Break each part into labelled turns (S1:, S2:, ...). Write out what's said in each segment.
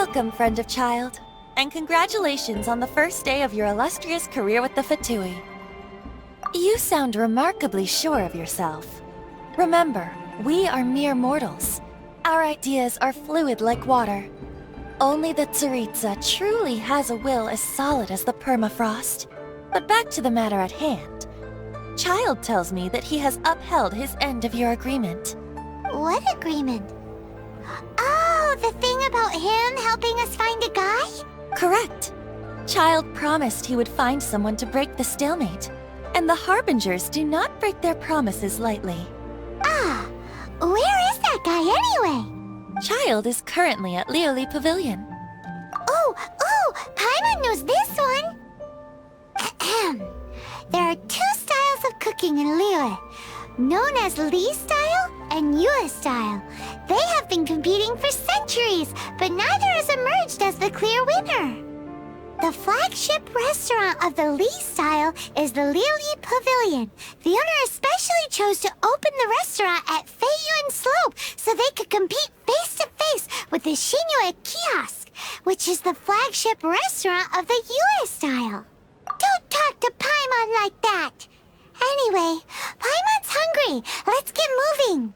S1: Welcome, friend of child, and congratulations on the first day of your illustrious career with the Fatui. You sound remarkably sure of yourself. Remember, we are mere mortals. Our ideas are fluid like water. Only the Tsaritsa truly has a will as solid as the permafrost. But back to the matter at hand. Child tells me that he has upheld his end of your agreement.
S2: What agreement? Oh, the thing about him helping us find a guy?
S1: Correct. Child promised he would find someone to break the stalemate. And the Harbingers do not break their promises lightly.
S2: Ah, where is that guy anyway?
S1: Child is currently at Lioli Pavilion.
S2: Oh, Paimon knows this one! Ahem. There are two styles of cooking in Lioli, known as Li style and Yue style. They have been competing for centuries, but neither has emerged as the clear winner. The flagship restaurant of the Li style is the Lioli Pavilion. The owner especially chose to open the restaurant at Feiyuan Slope so they could compete face-to-face with the Shinue Kiosk, which is the flagship restaurant of the Yue style. Don't talk to Paimon like that! Anyway, Paimon's hungry. Let's get moving.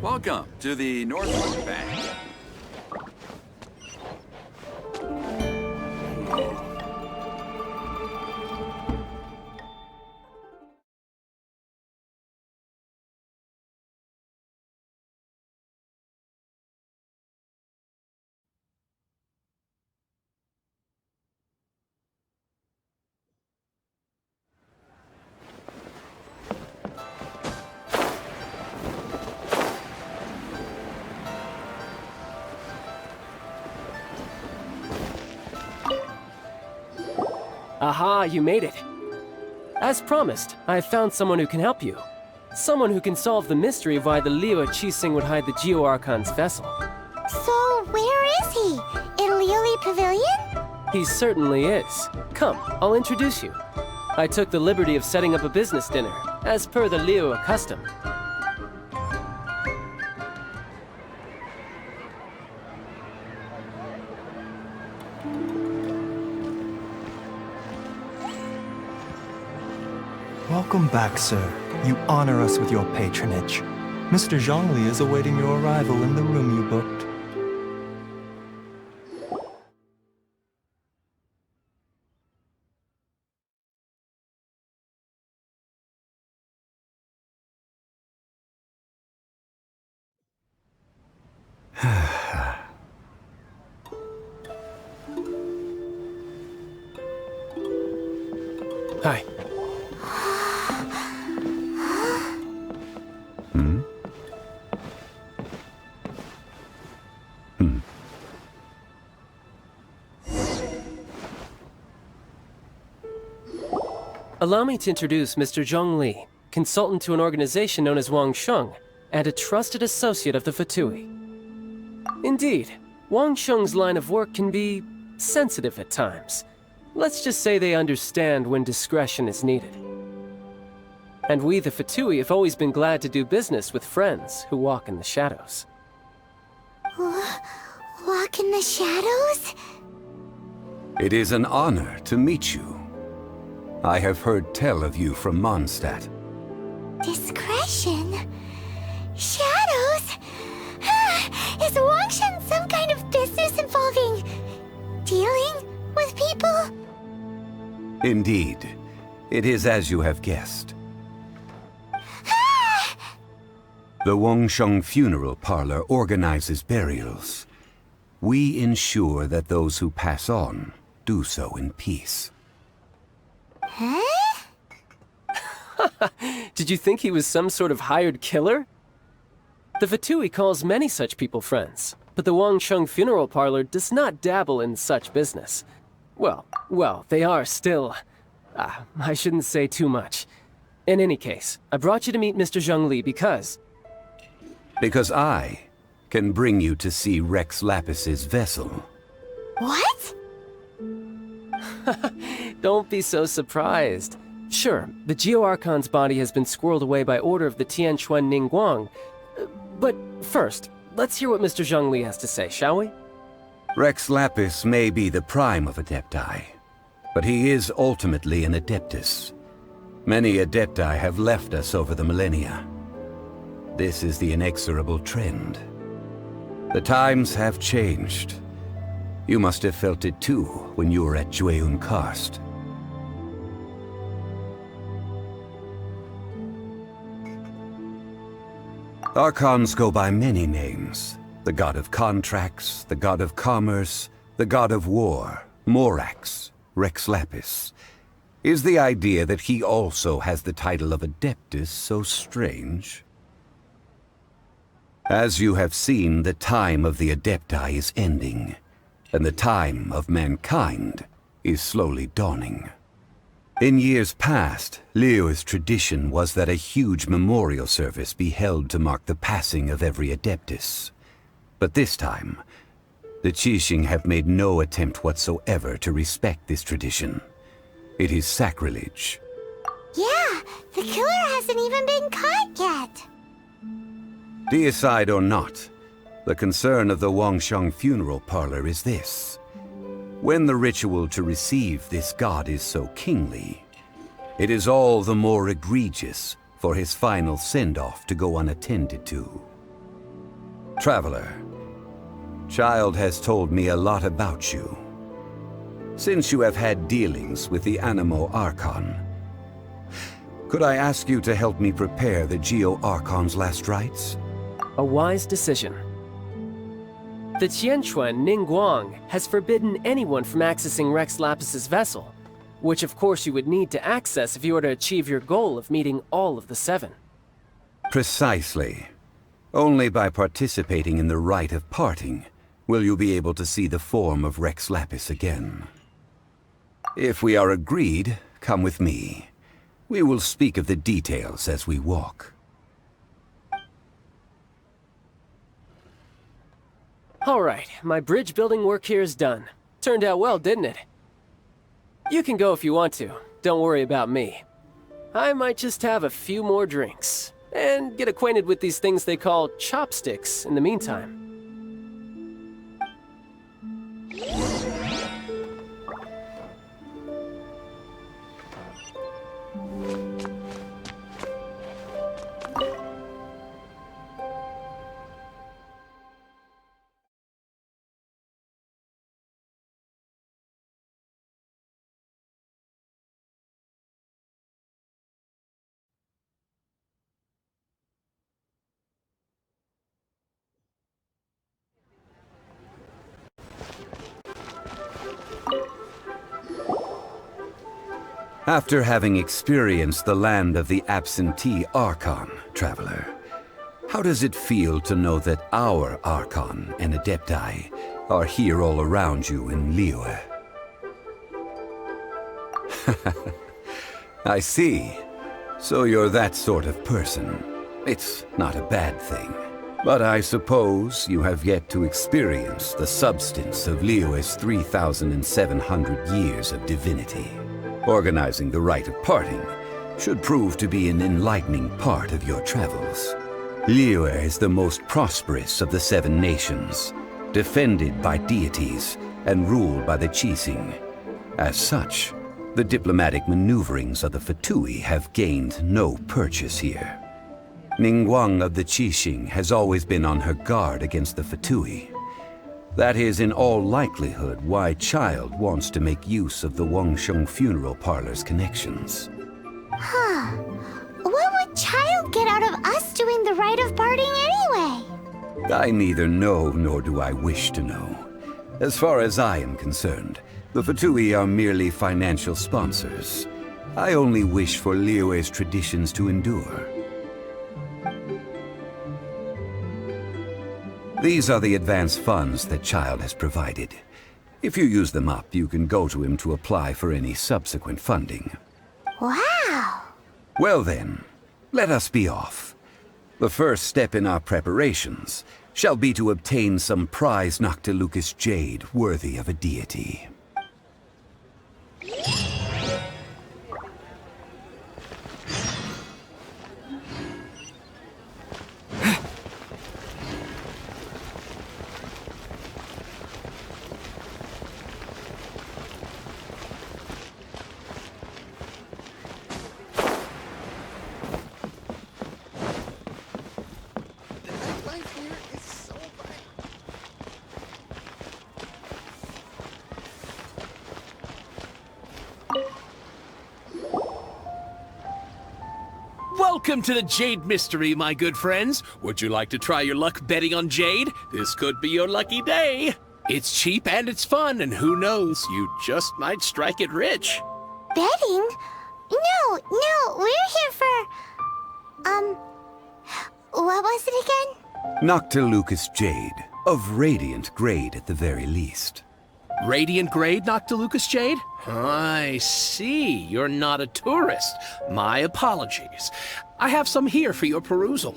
S3: Welcome to the Northward Bank.
S4: Aha, you made it. As promised, I have found someone who can help you. Someone who can solve the mystery of why the Liu Qixing would hide the Geo Archon's vessel.
S2: So, where is he? In Lioli Pavilion?
S4: He certainly is. Come, I'll introduce you. I took the liberty of setting up a business dinner, as per the Liu custom.
S5: Welcome back, sir. You honor us with your patronage. Mr. Zhongli is awaiting your arrival in the room you booked.
S4: Hi. Allow me to introduce Mr. Zhong Li, consultant to an organization known as Wangsheng, and a trusted associate of the Fatui. Indeed, Wangsheng's line of work can be sensitive at times. Let's just say they understand when discretion is needed. And we, the Fatui, have always been glad to do business with friends who walk in the shadows.
S2: Walk in the shadows?
S6: It is an honor to meet you. I have heard tell of you from Mondstadt.
S2: Discretion? Shadows? Is Wangsheng some kind of business involving dealing with people?
S6: Indeed. It is as you have guessed. The Wangsheng Funeral Parlor organizes burials. We ensure that those who pass on do so in peace.
S2: Huh?
S4: Did you think he was some sort of hired killer? The Fatui calls many such people friends, but the Wangsheng Funeral Parlor does not dabble in such business. Well, they are still... I shouldn't say too much. In any case, I brought you to meet Mr. Zhong Li because...
S6: Because I can bring you to see Rex Lapis's vessel.
S2: What?
S4: Don't be so surprised. Sure, the Geo-Archon's body has been squirreled away by order of the Tianquan Ningguang. But first, let's hear what Mr. Zhongli has to say, shall we?
S6: Rex Lapis may be the prime of Adepti, but he is ultimately an Adeptus. Many Adepti have left us over the millennia. This is the inexorable trend. The times have changed. You must have felt it too when you were at Jueyun Karst. Archons go by many names. The god of contracts, the god of commerce, the god of war, Morax, Rex Lapis. Is the idea that he also has the title of Adeptus so strange? As you have seen, the time of the Adepti is ending, and the time of mankind is slowly dawning. In years past, Liyue's tradition was that a huge memorial service be held to mark the passing of every Adeptus. But this time, the Qixing have made no attempt whatsoever to respect this tradition. It is sacrilege.
S2: Yeah, the killer hasn't even been caught yet.
S6: Deicide or not, the concern of the Wangsheng funeral parlor is this. When the ritual to receive this god is so kingly, it is all the more egregious for his final send-off to go unattended to. Traveler, Child has told me a lot about you. Since you have had dealings with the Animo Archon, could I ask you to help me prepare the Geo-Archon's last rites?
S4: A wise decision. The Tianquan Ningguang has forbidden anyone from accessing Rex Lapis's vessel, which of course you would need to access if you were to achieve your goal of meeting all of the seven.
S6: Precisely. Only by participating in the rite of parting will you be able to see the form of Rex Lapis again. If we are agreed, come with me. We will speak of the details as we walk.
S4: All right, my bridge building work here is done. Turned out well, didn't it? You can go if you want to. Don't worry about me. I might just have a few more drinks, and get acquainted with these things they call chopsticks in the meantime.
S6: After having experienced the land of the absentee Archon, Traveler, how does it feel to know that our Archon and Adepti are here all around you in Liyue? I see. So you're that sort of person. It's not a bad thing. But I suppose you have yet to experience the substance of Liyue's 3,700 years of divinity. Organizing the rite of parting should prove to be an enlightening part of your travels. Liyue is the most prosperous of the 7 nations, defended by deities and ruled by the Qixing. As such, the diplomatic maneuverings of the Fatui have gained no purchase here. Ningguang of the Qixing has always been on her guard against the Fatui. That is in all likelihood why Child wants to make use of the Wangsheng funeral parlor's connections.
S2: Huh. What would Child get out of us doing the rite of parting anyway?
S6: I neither know nor do I wish to know. As far as I am concerned, the Fatui are merely financial sponsors. I only wish for Liyue's traditions to endure. These are the advance funds that Child has provided. If you use them up, you can go to him to apply for any subsequent funding.
S2: Wow!
S6: Well then, let us be off. The first step in our preparations shall be to obtain some prize Noctilucus jade worthy of a deity.
S7: Welcome to the Jade Mystery, my good friends. Would you like to try your luck betting on Jade? This could be your lucky day. It's cheap and it's fun, and who knows, you just might strike it rich.
S2: Betting? No, we're here for... what was it again?
S6: Noctilucous Jade, of radiant grade at the very least.
S7: Radiant grade, Noctilucous Jade? I see. You're not a tourist. My apologies. I have some here for your perusal.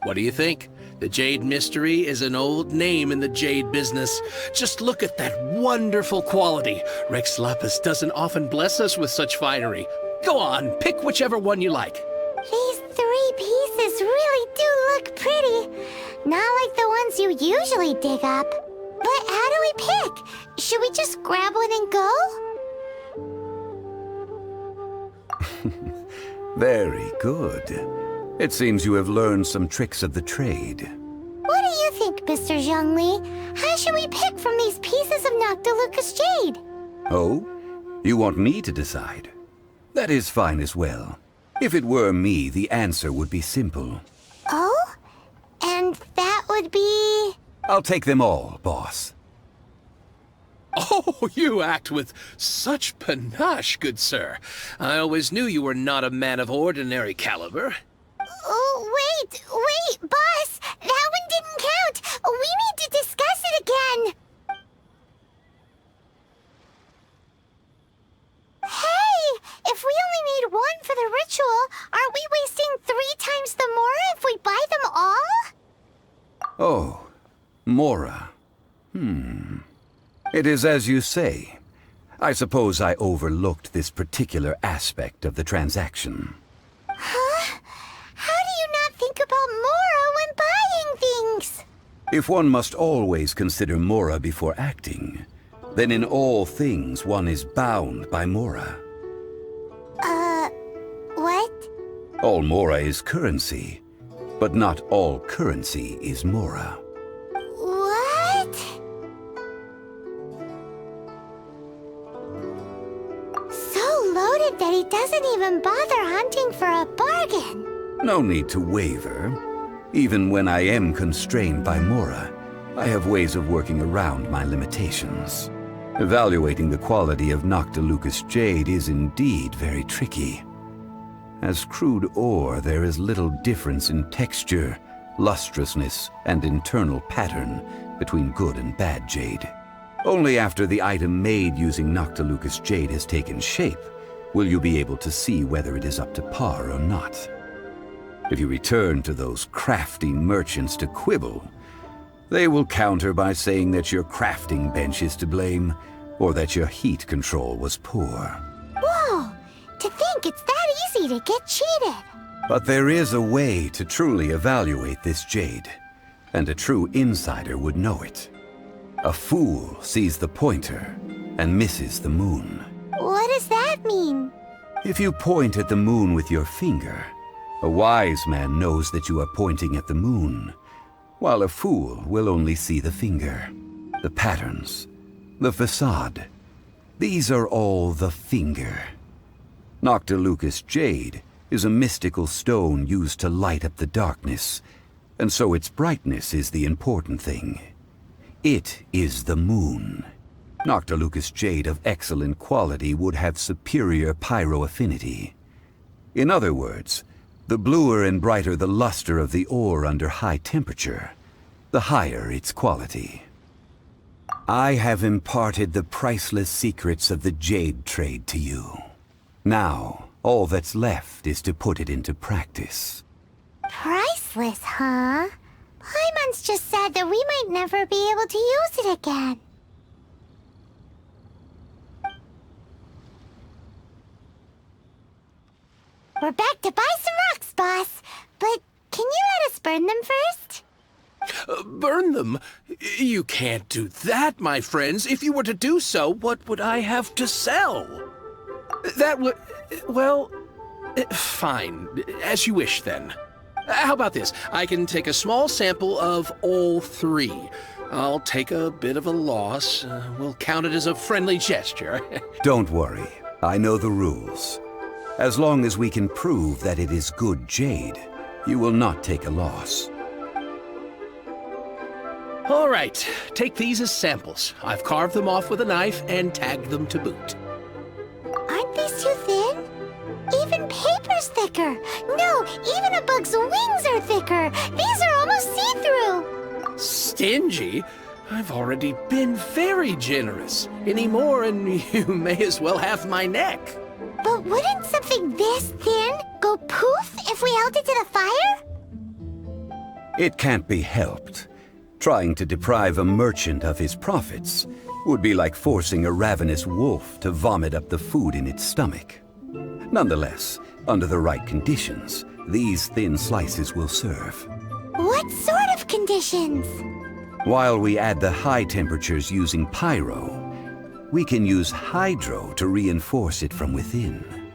S7: What do you think? The Jade Mystery is an old name in the jade business. Just look at that wonderful quality. Rex Lapis doesn't often bless us with such finery. Go on, pick whichever one you like.
S2: These 3 pieces really do look pretty. Not like the ones you usually dig up. But how do we pick? Should we just grab one and go?
S6: Very good. It seems you have learned some tricks of the trade.
S2: What do you think, Mr. Zhongli? How should we pick from these pieces of Noctilucous Jade?
S6: Oh? You want me to decide? That is fine as well. If it were me, the answer would be simple.
S2: Oh? And that would be...
S6: I'll take them all, boss.
S7: Oh, you act with such panache, good sir. I always knew you were not a man of ordinary caliber.
S2: Oh, wait, boss! That one didn't count! We need to discuss it again! Hey! If we only need one for the ritual, aren't we wasting 3 times the Mora if we buy them all?
S6: Oh, Mora. It is as you say. I suppose I overlooked this particular aspect of the transaction.
S2: Huh? How do you not think about Mora when buying things?
S6: If one must always consider Mora before acting, then in all things one is bound by Mora.
S2: What?
S6: All Mora is currency, but not all currency is Mora.
S2: What? So loaded that he doesn't even bother hunting for a bargain.
S6: No need to waver. Even when I am constrained by Mora, I have ways of working around my limitations. Evaluating the quality of Noctilucous Jade is indeed very tricky. As crude ore, there is little difference in texture, lustrousness, and internal pattern between good and bad jade. Only after the item made using Noctilucous Jade has taken shape will you be able to see whether it is up to par or not. If you return to those crafty merchants to quibble, they will counter by saying that your crafting bench is to blame, or that your heat control was poor.
S2: Whoa! To think it's that easy to get cheated.
S6: But there is a way to truly evaluate this jade, and a true insider would know it. A fool sees the pointer and misses the moon.
S2: What does that mean?
S6: If you point at the moon with your finger, a wise man knows that you are pointing at the moon, while a fool will only see the finger, the patterns, the facade. These are all the finger. Noctilucous Jade is a mystical stone used to light up the darkness, and so its brightness is the important thing. It is the moon. Noctilucous Jade of excellent quality would have superior pyroaffinity. In other words, the bluer and brighter the luster of the ore under high temperature, the higher its quality. I have imparted the priceless secrets of the jade trade to you. Now, all that's left is to put it into practice.
S2: Priceless, huh? Paimon's just said that we might never be able to use it again. We're back to buy some rocks, boss. But can you let us burn them first?
S7: Burn them? You can't do that, my friends. If you were to do so, what would I have to sell? That would... well... fine. As you wish, then. How about this? I can take a small sample of all 3. I'll take a bit of a loss. We'll count it as a friendly gesture.
S6: Don't worry. I know the rules. As long as we can prove that it is good jade, you will not take a loss.
S7: All right, take these as samples. I've carved them off with a knife and tagged them to boot.
S2: Aren't these too thin? Even paper's thicker. No, even a bug's wings are thicker. These are almost see-through.
S7: Stingy? I've already been very generous. Any more and you may as well have my neck.
S2: But wouldn't something this thin go poof if we held it to the fire?
S6: It can't be helped. Trying to deprive a merchant of his profits would be like forcing a ravenous wolf to vomit up the food in its stomach. Nonetheless, under the right conditions, these thin slices will serve.
S2: What sort of conditions?
S6: While we add the high temperatures using pyro, we can use hydro to reinforce it from within.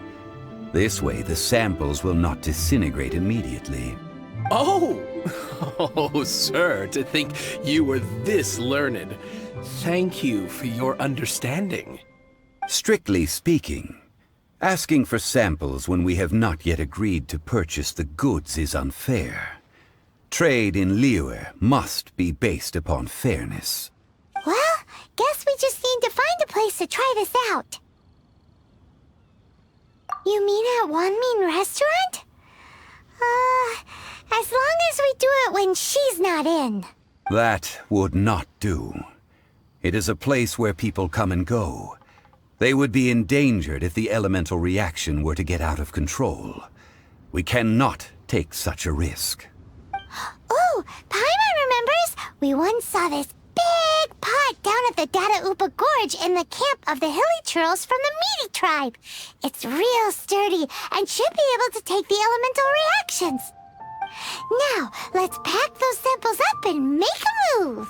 S6: This way, the samples will not disintegrate immediately.
S7: Oh! Oh, sir, to think you were this learned. Thank you for your understanding.
S6: Strictly speaking, asking for samples when we have not yet agreed to purchase the goods is unfair. Trade in Liyue must be based upon fairness.
S2: Well, guess we just need to find a place to try this out. You mean at Wanmin Restaurant? As long as we do it when she's not in.
S6: That would not do. It is a place where people come and go. They would be endangered if the elemental reaction were to get out of control. We cannot take such a risk.
S2: Oh, Paimon remembers! We once saw this big pot down at the Data Upa Gorge in the camp of the Hilly Churls from the Meaty tribe. It's real sturdy and should be able to take the elemental reactions. Now, let's pack those samples up and make a move!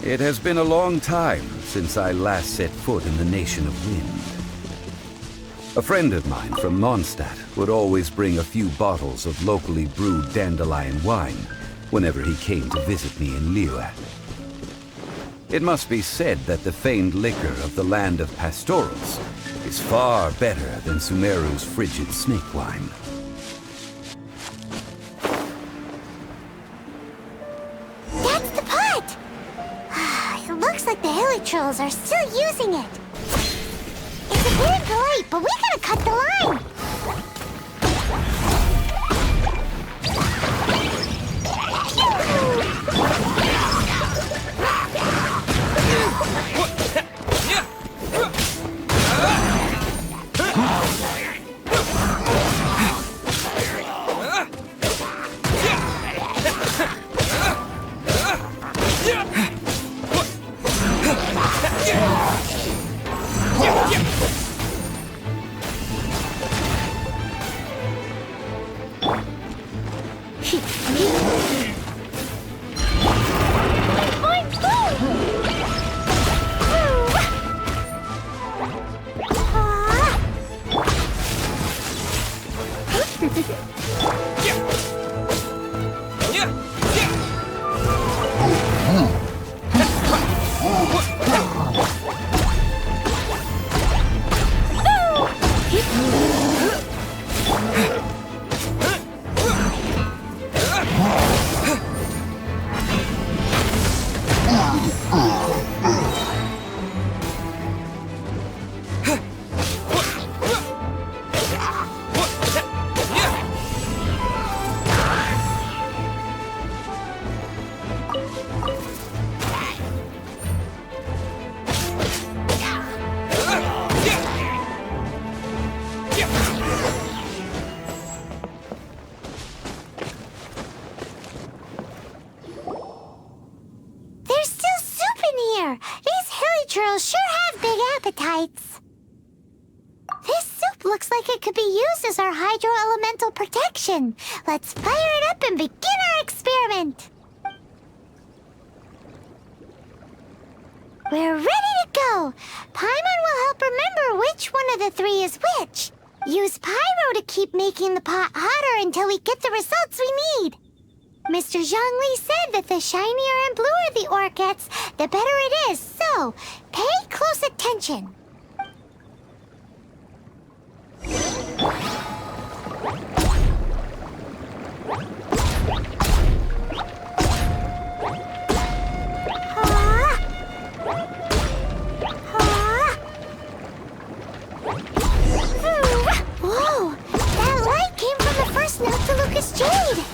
S6: It has been a long time since I last set foot in the Nation of Wind. A friend of mine from Mondstadt would always bring a few bottles of locally brewed dandelion wine whenever he came to visit me in Liyue. It must be said that the famed liquor of the land of pastorals is far better than Sumeru's frigid snake wine.
S2: That's the pot! It looks like the Hilly Trolls are still using it. It's appearing polite, but we gotta cut the line. appetites. This soup looks like it could be used as our hydro-elemental protection. Let's fire it up and begin our experiment. We're ready to go. Paimon will help remember which one of the three is which. Use pyro to keep making the pot hotter until we get the results we need. Mr. Zhongli said that the shinier and bluer the ore gets, the better it is, so pay close attention. Whoa! That light came from the first Noctilucous Jade!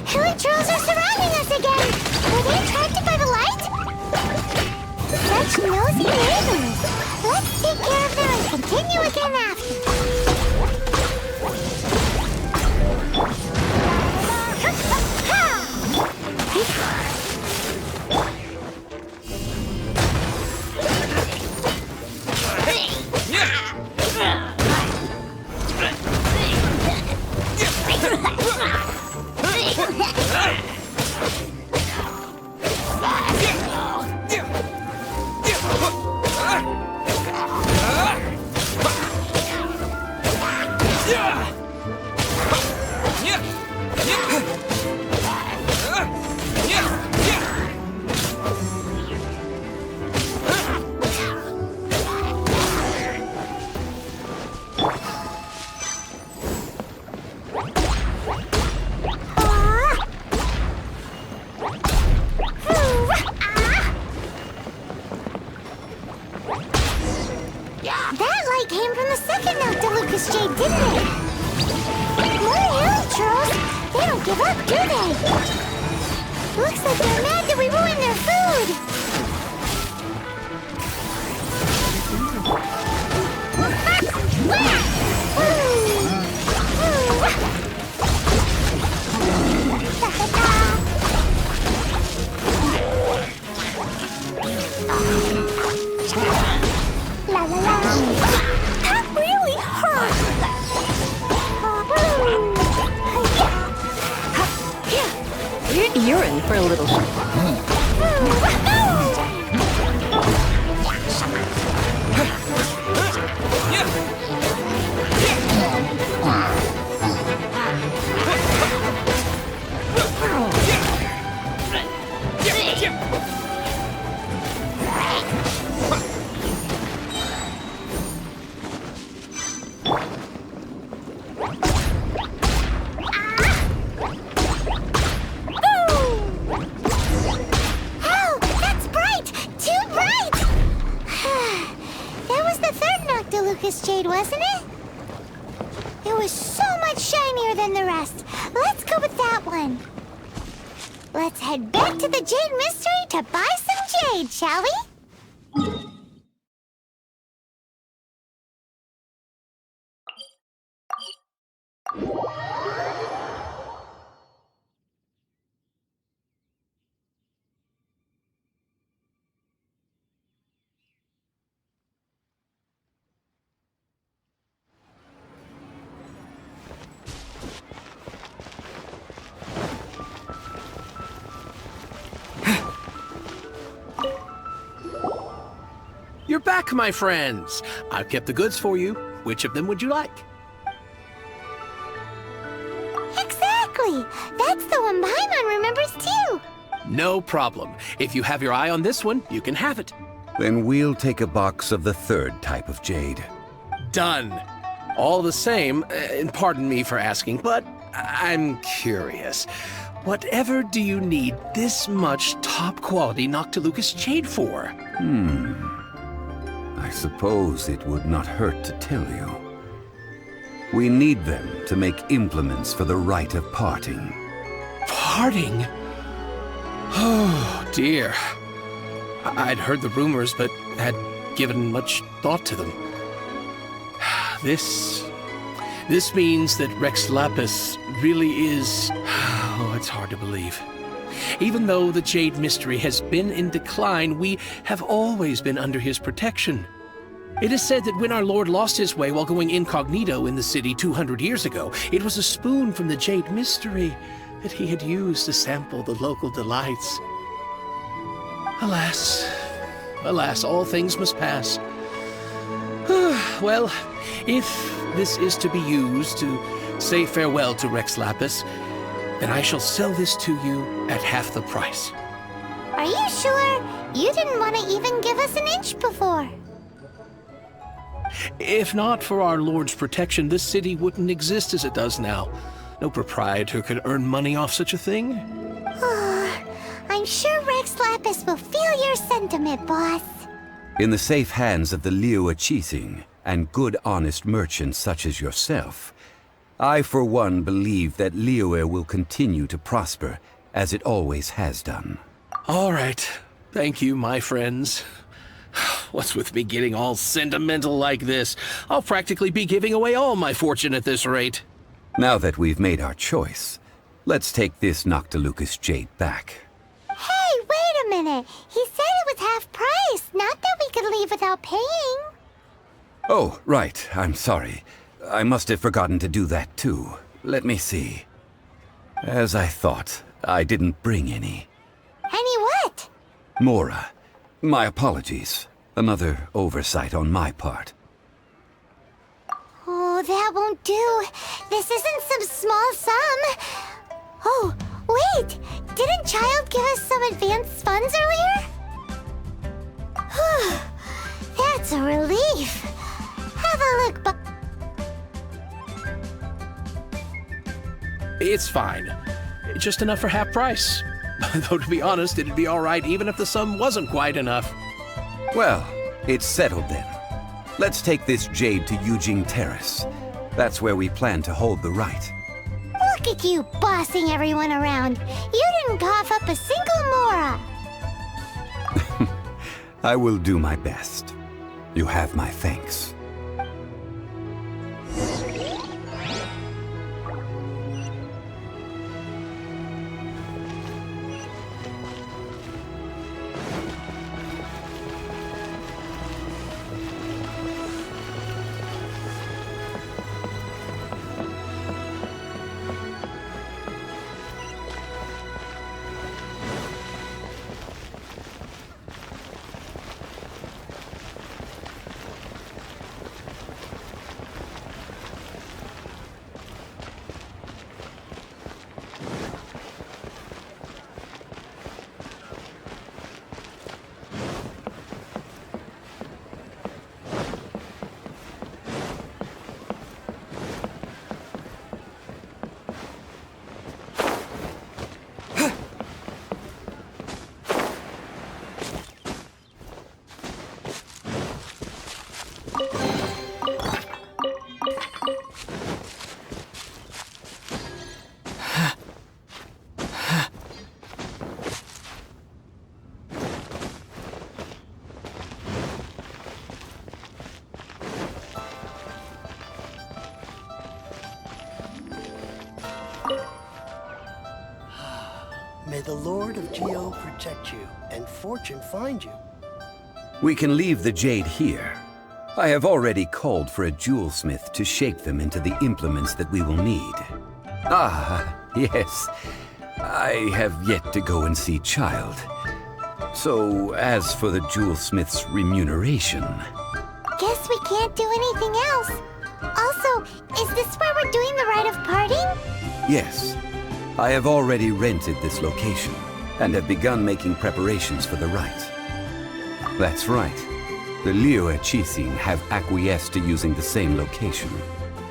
S2: Hilly trolls are surrounding us again! Were they attracted by the light? Such nosy neighbors! Let's take care of them and continue again after. That light came from the second Noctilucous Jade, didn't it? More hill trolls! They don't give up, do they? Looks like they're mad that we ruined their food! La la la! That really hurt!
S8: You're in for a little
S2: Noctilucous Jade, wasn't it? It was so much shinier than the rest. Let's go with that one. Let's head back to the Jade Mystery to buy some jade, shall we?
S7: You're back, my friends. I've kept the goods for you. Which of them would you like?
S2: Exactly! That's the one Paimon remembers too!
S7: No problem. If you have your eye on this one, you can have it.
S6: Then we'll take a box of the third type of jade.
S7: Done. All the same, and pardon me for asking, but I'm curious. Whatever do you need this much top-quality Noctilucous Jade for?
S6: I suppose it would not hurt to tell you. We need them to make implements for the rite of parting.
S7: Parting? Oh, dear. I'd heard the rumors, but had given much thought to them. This means that Rex Lapis really is... Oh, it's hard to believe. Even though the Jade Mystery has been in decline, we have always been under his protection. It is said that when our Lord lost his way while going incognito in the city 200 years ago, it was a spoon from the Jade Mystery that he had used to sample the local delights. Alas, alas, all things must pass. Well, if this is to be used to say farewell to Rex Lapis, then I shall sell this to you at half the price.
S2: Are you sure? You didn't want to even give us an inch before.
S7: If not for our Lord's protection, this city wouldn't exist as it does now. No proprietor could earn money off such a thing.
S2: I'm sure Rex Lapis will feel your sentiment, boss.
S6: In the safe hands of the Liyue Qixing and good honest merchants such as yourself, I for one believe that Liyue will continue to prosper as it always has done.
S7: All right. Thank you, my friends. What's with me getting all sentimental like this? I'll practically be giving away all my fortune at this rate.
S6: Now that we've made our choice, let's take this Noctilucous jade back.
S2: Hey, wait a minute. He said it was half price, not that we could leave without paying.
S6: Oh, right. I'm sorry. I must have forgotten to do that too. Let me see. As I thought, I didn't bring any.
S2: Any what?
S6: Mora. My apologies. Another oversight on my part.
S2: Oh, that won't do. This isn't some small sum. Oh, wait! Didn't Child give us some advanced funds earlier? Whew, that's a relief. Have a look,
S7: It's fine. Just enough for half price. Though to be honest, it'd be all right even if the sum wasn't quite enough.
S6: Well, it's settled then. Let's take this jade to Yujing Terrace. That's where we plan to hold the rite.
S2: Look at you bossing everyone around. You didn't cough up a single Mora.
S6: I will do my best. You have my thanks.
S8: May the Lord of Geo protect you, and fortune find you.
S6: We can leave the jade here. I have already called for a jewelsmith to shape them into the implements that we will need. Ah, yes. I have yet to go and see Child. So, as for the jewelsmith's remuneration...
S2: Guess we can't do anything else. Also, is this where we're doing the rite of parting?
S6: Yes. I have already rented this location, and have begun making preparations for the rite. That's right. The Liyue Qixing have acquiesced to using the same location.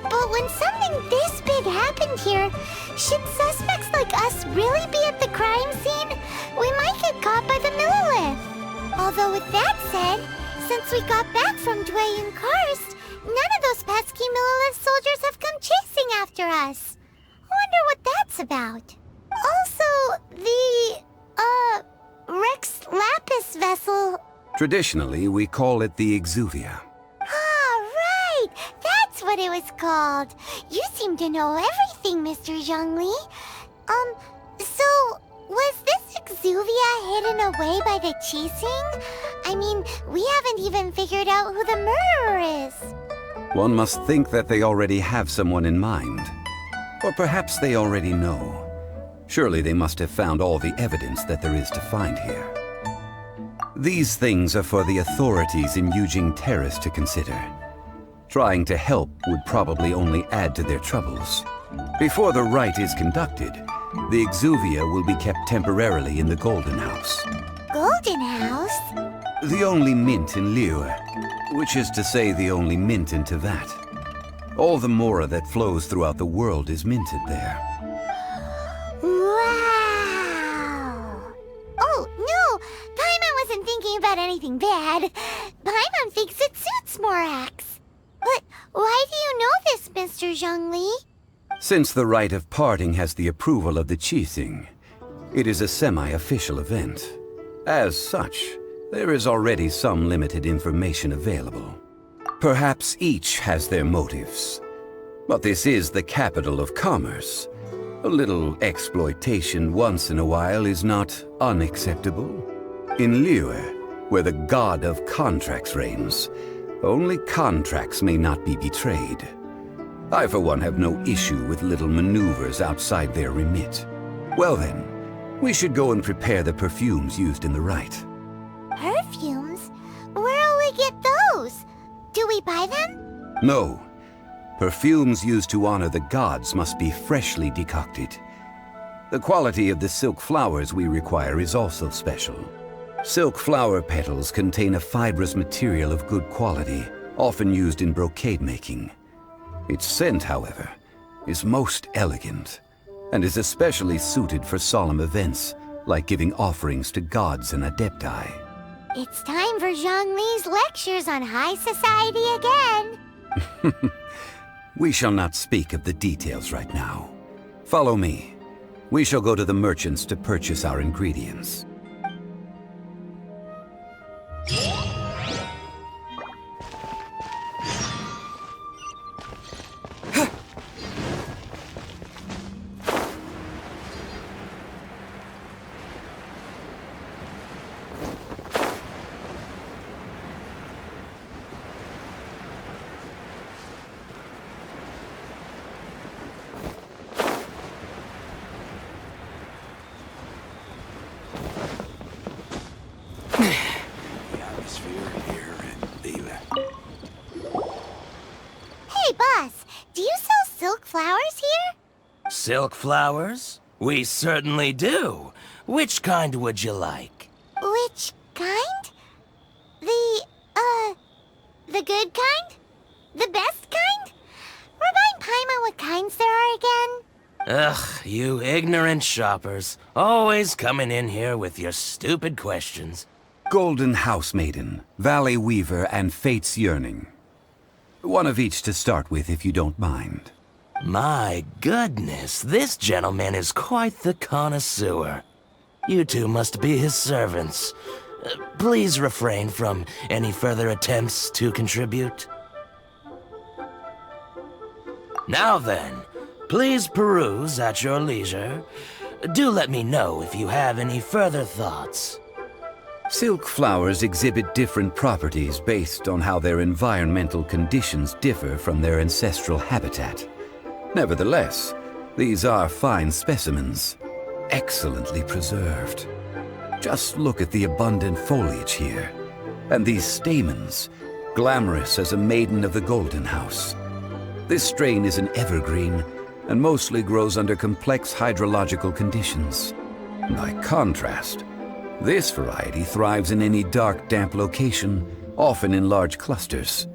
S2: But when something this big happened here, should suspects like us really be at the crime scene? We might get caught by the Millilith. Although with that said, since we got back from Dwayne Karst, none of those pesky Millilith soldiers have come chasing after us. Wonder what that's about. Also, the, Rex Lapis vessel...
S6: Traditionally, we call it the Exuvia.
S2: Ah, right! That's what it was called. You seem to know everything, Mr. Zhongli. So, was this hidden away by the Qixing? I mean, we haven't even figured out who the murderer is.
S6: One must think that they already have someone in mind. Or perhaps they already know. Surely they must have found all the evidence that there is to find here. These things are for the authorities in Yujing Terrace to consider. Trying to help would probably only add to their troubles. Before the rite is conducted, the exuvia will be kept temporarily in the Golden House.
S2: Golden House?
S6: The only mint in Liyue, which is to say the only mint in Teyvat. All the mora that flows throughout the world is minted there.
S2: Wow! Oh, no! Paimon wasn't thinking about anything bad. Paimon thinks it suits Morax. But why do you know this, Mr. Zhongli?
S6: Since the rite of parting has the approval of the Qixing, it is a semi-official event. As such, there is already some limited information available. Perhaps each has their motives. But this is the capital of commerce. A little exploitation once in a while is not unacceptable. In Liyue, where the god of contracts reigns, only contracts may not be betrayed. I, for one, have no issue with little maneuvers outside their remit. Well then, we should go and prepare the perfumes used in the rite.
S2: Perfumes? Where'll we get those? Do we buy them?
S6: No. Perfumes used to honor the gods must be freshly decocted. The quality of the silk flowers we require is also special. Silk flower petals contain a fibrous material of good quality, often used in brocade making. Its scent, however, is most elegant, and is especially suited for solemn events, like giving offerings to gods and adepti.
S2: It's time for Zhongli's lectures on high society again.
S6: We shall not speak of the details right now. Follow me. We shall go to the merchants to purchase our ingredients.
S2: Hey, boss, do you sell silk flowers here?
S9: Silk flowers? We certainly do. Which kind would you like?
S2: Which kind? The good kind? The best kind? Remind Paimon what kinds there are again?
S9: Ugh, you ignorant shoppers. Always coming in here with your stupid questions.
S6: Golden House Maiden, Valley Weaver, and Fate's Yearning. One of each to start with, if you don't mind.
S9: My goodness, this gentleman is quite the connoisseur. You two must be his servants. Please refrain from any further attempts to contribute. Now then, please peruse at your leisure. Do let me know if you have any further thoughts.
S6: Silk flowers exhibit different properties based on how their environmental conditions differ from their ancestral habitat. Nevertheless, these are fine specimens, excellently preserved. Just look at the abundant foliage here, and these stamens, glamorous as a maiden of the Golden House. This strain is an evergreen, and mostly grows under complex hydrological conditions. By contrast, this variety thrives in any dark, damp location, often in large clusters.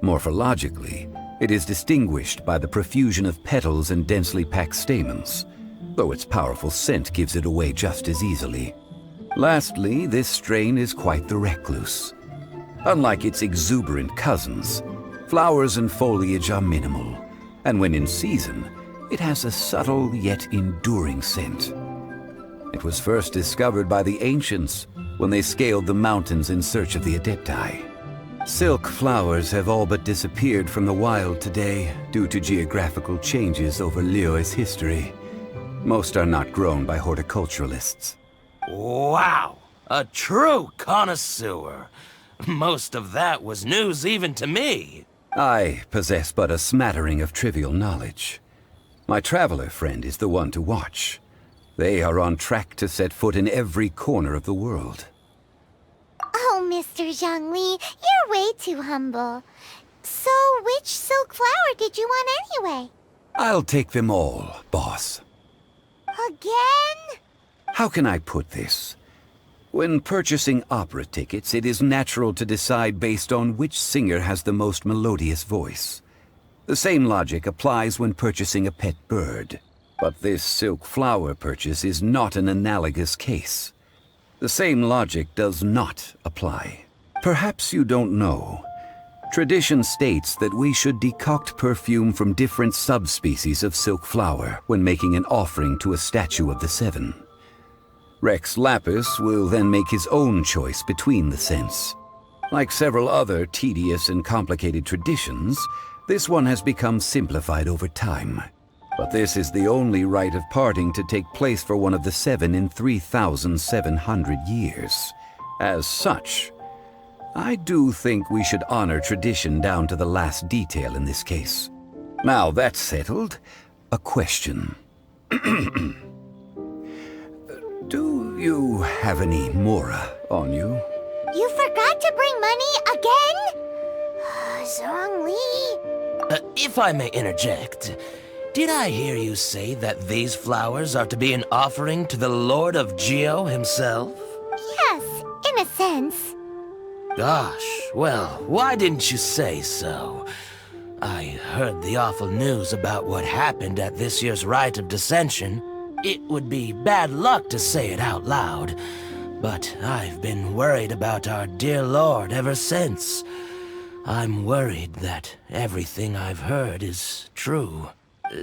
S6: Morphologically, it is distinguished by the profusion of petals and densely packed stamens, though its powerful scent gives it away just as easily. Lastly, this strain is quite the recluse. Unlike its exuberant cousins, flowers and foliage are minimal, and when in season, it has a subtle yet enduring scent. It was first discovered by the ancients when they scaled the mountains in search of the adepti. Silk flowers have all but disappeared from the wild today due to geographical changes over Liyue's history. Most are not grown by horticulturalists.
S9: Wow, a true connoisseur. Most of that was news even to me.
S6: I possess but a smattering of trivial knowledge. My traveler friend is the one to watch. They are on track to set foot in every corner of the world.
S2: Oh, Mr. Zhongli, you're way too humble. So, which silk flower did you want anyway?
S6: I'll take them all, boss.
S2: Again?
S6: How can I put this? When purchasing opera tickets, it is natural to decide based on which singer has the most melodious voice. The same logic applies when purchasing a pet bird. But this silk flower purchase is not an analogous case. The same logic does not apply. Perhaps you don't know. Tradition states that we should decoct perfume from different subspecies of silk flower when making an offering to a statue of the seven. Rex Lapis will then make his own choice between the scents. Like several other tedious and complicated traditions, this one has become simplified over time. But this is the only rite of parting to take place for one of the seven in 3,700 years. As such, I do think we should honor tradition down to the last detail in this case. Now that's settled, a question. Do you have any mora on you?
S2: You forgot to bring money again? Zhongli.
S9: If I may interject, did I hear you say that these flowers are to be an offering to the Lord of Geo himself?
S2: Yes, in a sense.
S9: Gosh, well, why didn't you say so? I heard the awful news about what happened at this year's Rite of Dissension. It would be bad luck to say it out loud, but I've been worried about our dear Lord ever since. I'm worried that everything I've heard is true.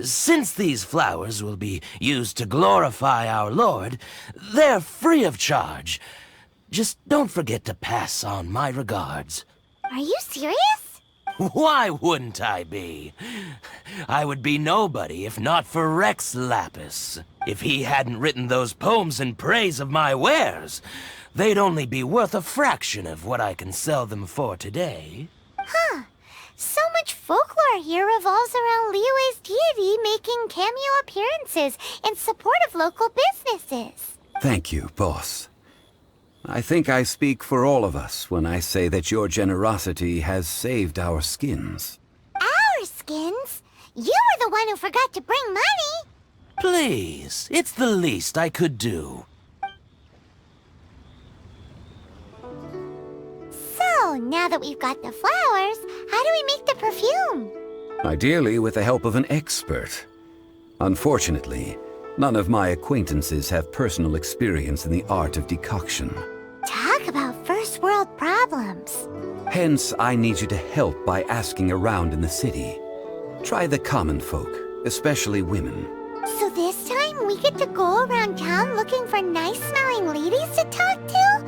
S9: Since these flowers will be used to glorify our Lord, they're free of charge. Just don't forget to pass on my regards.
S2: Are you serious?
S9: Why wouldn't I be? I would be nobody if not for Rex Lapis. If he hadn't written those poems in praise of my wares, they'd only be worth a fraction of what I can sell them for today.
S2: Huh. So much folklore here revolves around Liyue's deity making cameo appearances in support of local businesses.
S6: Thank you, boss. I think I speak for all of us when I say that your generosity has saved our skins.
S2: Our skins? You were the one who forgot to bring money.
S9: Please, it's the least I could do.
S2: So, now that we've got the flowers, how do we make the perfume?
S6: Ideally with the help of an expert. Unfortunately, none of my acquaintances have personal experience in the art of decoction.
S2: Talk about first world problems.
S6: Hence, I need you to help by asking around in the city. Try the common folk, especially women.
S2: So this time we get to go around town looking for nice-smelling ladies to talk to?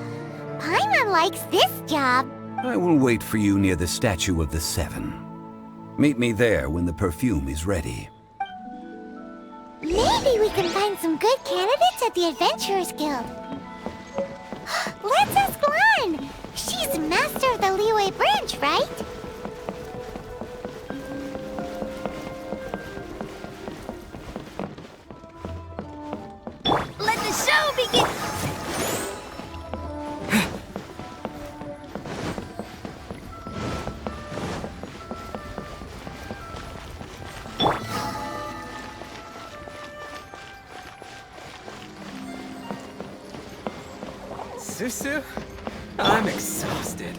S2: Paimon likes this job.
S6: I will wait for you near the statue of the seven. Meet me there when the perfume is ready.
S2: Maybe we can find some good candidates at the Adventurers Guild. Let's ask Lan. She's master of the Liyue branch, right?
S10: Let the show begin!
S11: Susu? I'm exhausted.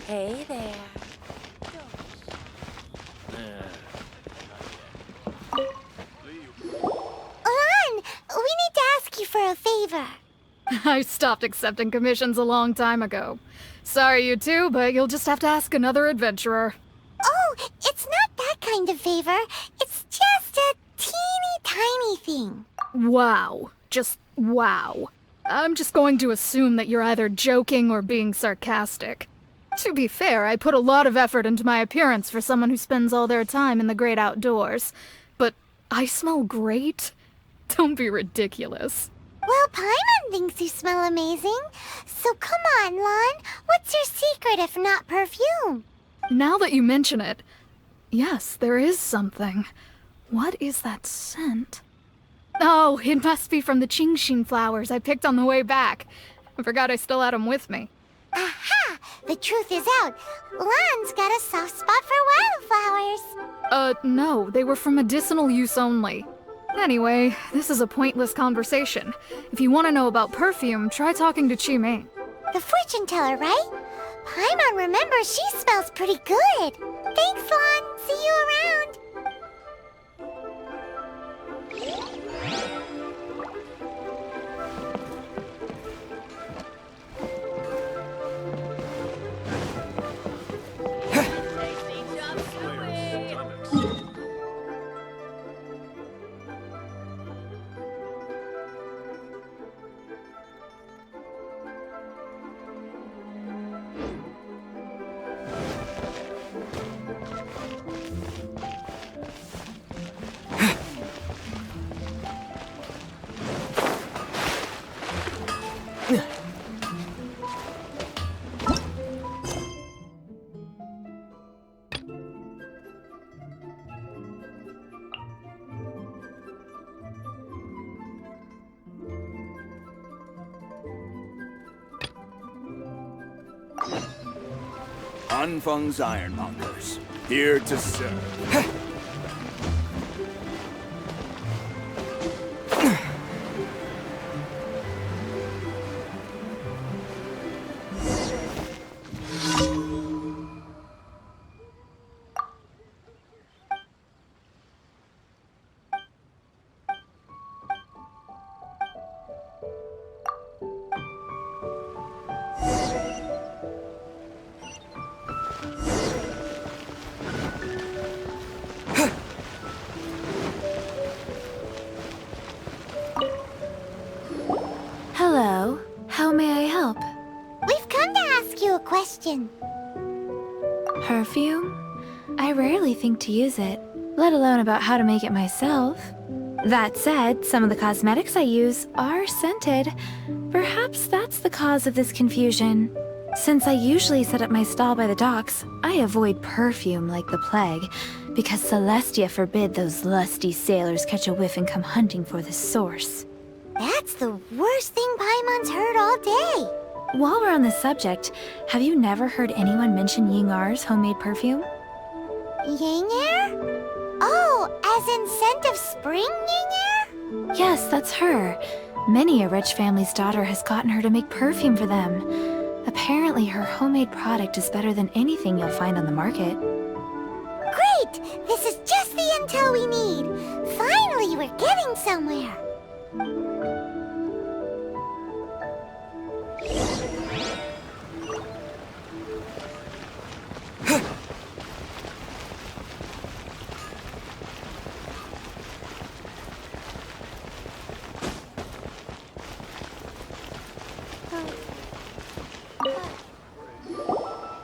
S1: Hey there.
S2: Lan, we need to ask you for a favor.
S12: I stopped accepting commissions a long time ago. Sorry, you two, but you'll just have to ask another adventurer.
S2: Oh, it's not that kind of favor. It's just a teeny tiny thing.
S12: Wow. Just wow. I'm just going to assume that you're either joking or being sarcastic. To be fair, I put a lot of effort into my appearance for someone who spends all their time in the great outdoors. But I smell great? Don't be ridiculous.
S2: Well, Paimon thinks you smell amazing. So come on, Lon. What's your secret if not perfume?
S12: Now that you mention it, yes, there is something. What is that scent? Oh, it must be from the Genshin flowers I picked on the way back. I forgot I still had them with me.
S2: Aha! The truth is out. Lon's got a soft spot for wildflowers.
S12: No, they were for medicinal use only. Anyway, this is a pointless conversation. If you want to know about perfume, try talking to Qimei.
S2: The fortune teller, right? Paimon remembers she smells pretty good. Thanks, Lon. See you around.
S3: Anfeng's ironmongers, here to serve.
S1: Hello. How may I help?
S2: We've come to ask you a question.
S1: Perfume? I rarely think to use it, let alone about how to make it myself. That said, some of the cosmetics I use are scented. Perhaps that's the cause of this confusion. Since I usually set up my stall by the docks, I avoid perfume like the plague, because Celestia forbid those lusty sailors catch a whiff and come hunting for the source.
S2: That's the worst thing Paimon's heard all day.
S1: While we're on the subject, have you never heard anyone mention Yingar's homemade perfume?
S2: Yingar? Oh, as in scent of spring, Yingar?
S1: Yes, that's her. Many a rich family's daughter has gotten her to make perfume for them. Apparently, her homemade product is better than anything you'll find on the market.
S2: Great! This is just the intel we need. Finally, we're getting somewhere.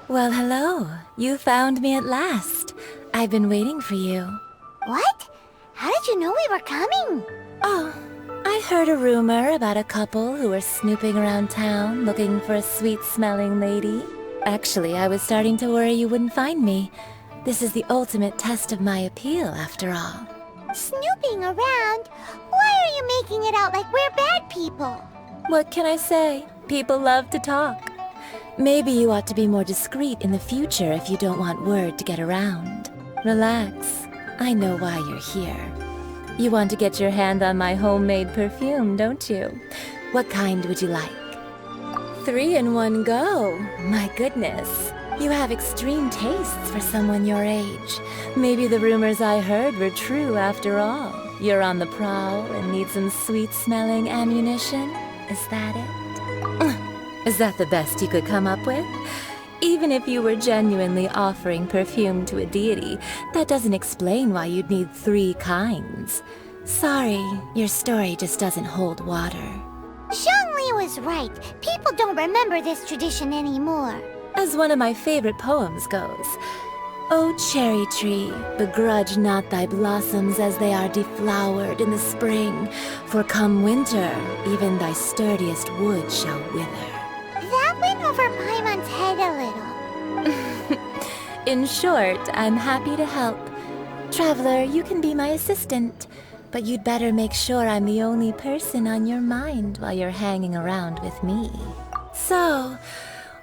S1: Well, hello. You found me at last. I've been waiting for you.
S2: What? How did you know we were coming?
S1: Oh, I heard a rumor about a couple who were snooping around town looking for a sweet-smelling lady. Actually, I was starting to worry you wouldn't find me. This is the ultimate test of my appeal, after all.
S2: Snooping around? Why are you making it out like we're bad people?
S1: What can I say? People love to talk. Maybe you ought to be more discreet in the future if you don't want word to get around. Relax. I know why you're here. You want to get your hand on my homemade perfume, don't you? What kind would you like? 3 in one go. My goodness. You have extreme tastes for someone your age. Maybe the rumors I heard were true after all. You're on the prowl and need some sweet-smelling ammunition? Is that it? Is that the best you could come up with? Even if you were genuinely offering perfume to a deity, that doesn't explain why you'd need 3 kinds. Sorry, your story just doesn't hold water.
S2: Zhongli was right. People don't remember this tradition anymore.
S1: As one of my favorite poems goes, "O cherry tree, begrudge not thy blossoms as they are deflowered in the spring, for come winter, even thy sturdiest wood shall wither."
S2: That went over Paimon's head a little.
S1: In short, I'm happy to help. Traveler, you can be my assistant, but you'd better make sure I'm the only person on your mind while you're hanging around with me. So,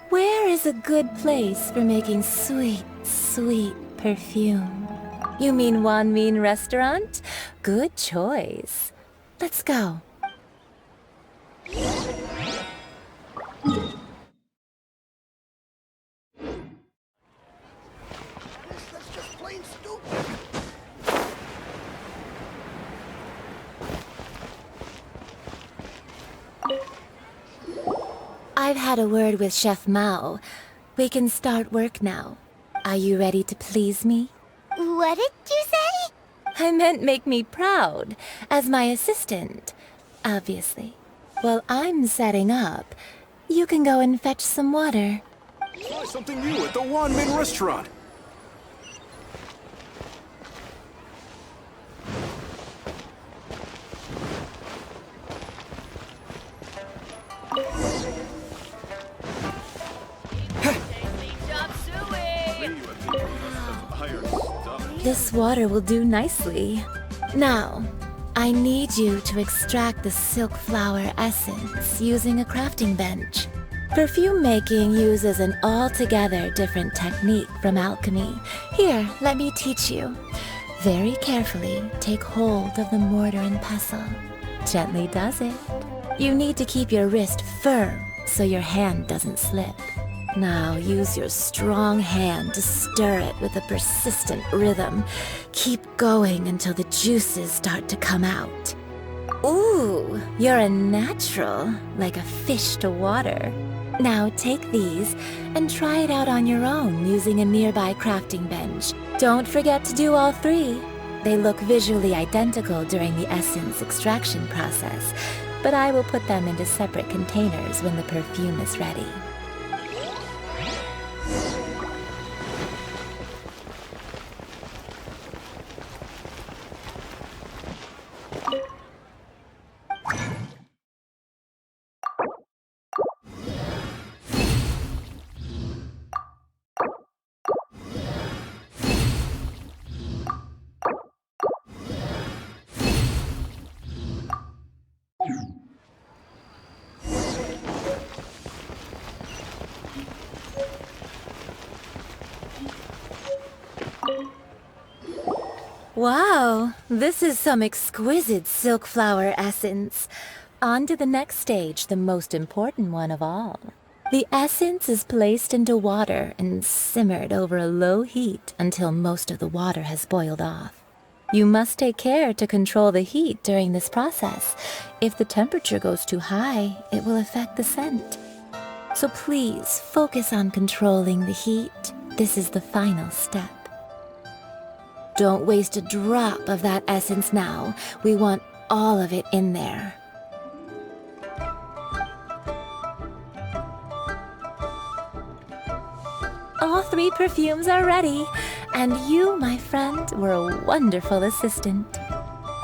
S1: where is a good place for making sweet, sweet perfume? You mean Wanmin Restaurant? Good choice. Let's go. I've had a word with Chef Mao. We can start work now. Are you ready to please me?
S2: What did you say?
S1: I meant make me proud, as my assistant, obviously. While I'm setting up, you can go and fetch some water.
S3: Try something new at the Wanmin Restaurant.
S1: This water will do nicely. Now, I need you to extract the silk flower essence using a crafting bench. Perfume making uses an altogether different technique from alchemy. Here, let me teach you. Very carefully, take hold of the mortar and pestle. Gently does it. You need to keep your wrist firm so your hand doesn't slip. Now use your strong hand to stir it with a persistent rhythm. Keep going until the juices start to come out. Ooh, you're a natural, like a fish to water. Now take these and try it out on your own using a nearby crafting bench. Don't forget to do all three. They look visually identical during the essence extraction process, but I will put them into separate containers when the perfume is ready. Wow, this is some exquisite silk flower essence. On to the next stage, the most important one of all. The essence is placed into water and simmered over a low heat until most of the water has boiled off. You must take care to control the heat during this process. If the temperature goes too high, it will affect the scent. So please focus on controlling the heat. This is the final step. Don't waste a drop of that essence now. We want all of it in there. All three perfumes are ready, and you, my friend, were a wonderful assistant.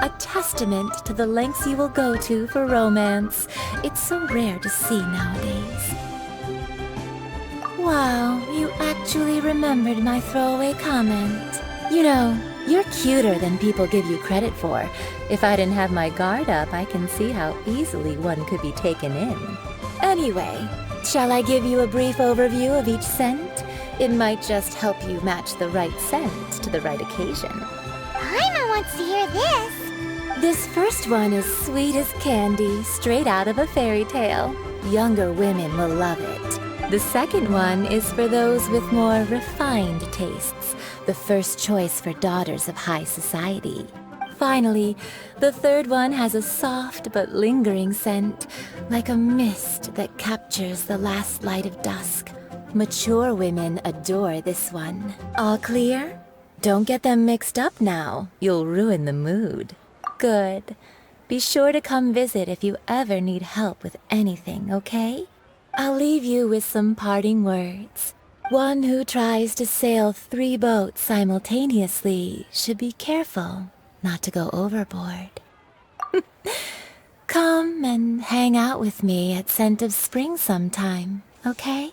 S1: A testament to the lengths you will go to for romance. It's so rare to see nowadays. Wow, you actually remembered my throwaway comment. You know, you're cuter than people give you credit for. If I didn't have my guard up, I can see how easily one could be taken in. Anyway, shall I give you a brief overview of each scent? It might just help you match the right scent to the right occasion.
S2: Paimon wants to hear this.
S1: This first one is sweet as candy, straight out of a fairy tale. Younger women will love it. The second one is for those with more refined tastes, the first choice for daughters of high society. Finally, the third one has a soft but lingering scent, like a mist that captures the last light of dusk. Mature women adore this one. All clear? Don't get them mixed up now. You'll ruin the mood. Good. Be sure to come visit if you ever need help with anything, okay? I'll leave you with some parting words. One who tries to sail 3 boats simultaneously should be careful not to go overboard. Come and hang out with me at Scent of Spring sometime, okay?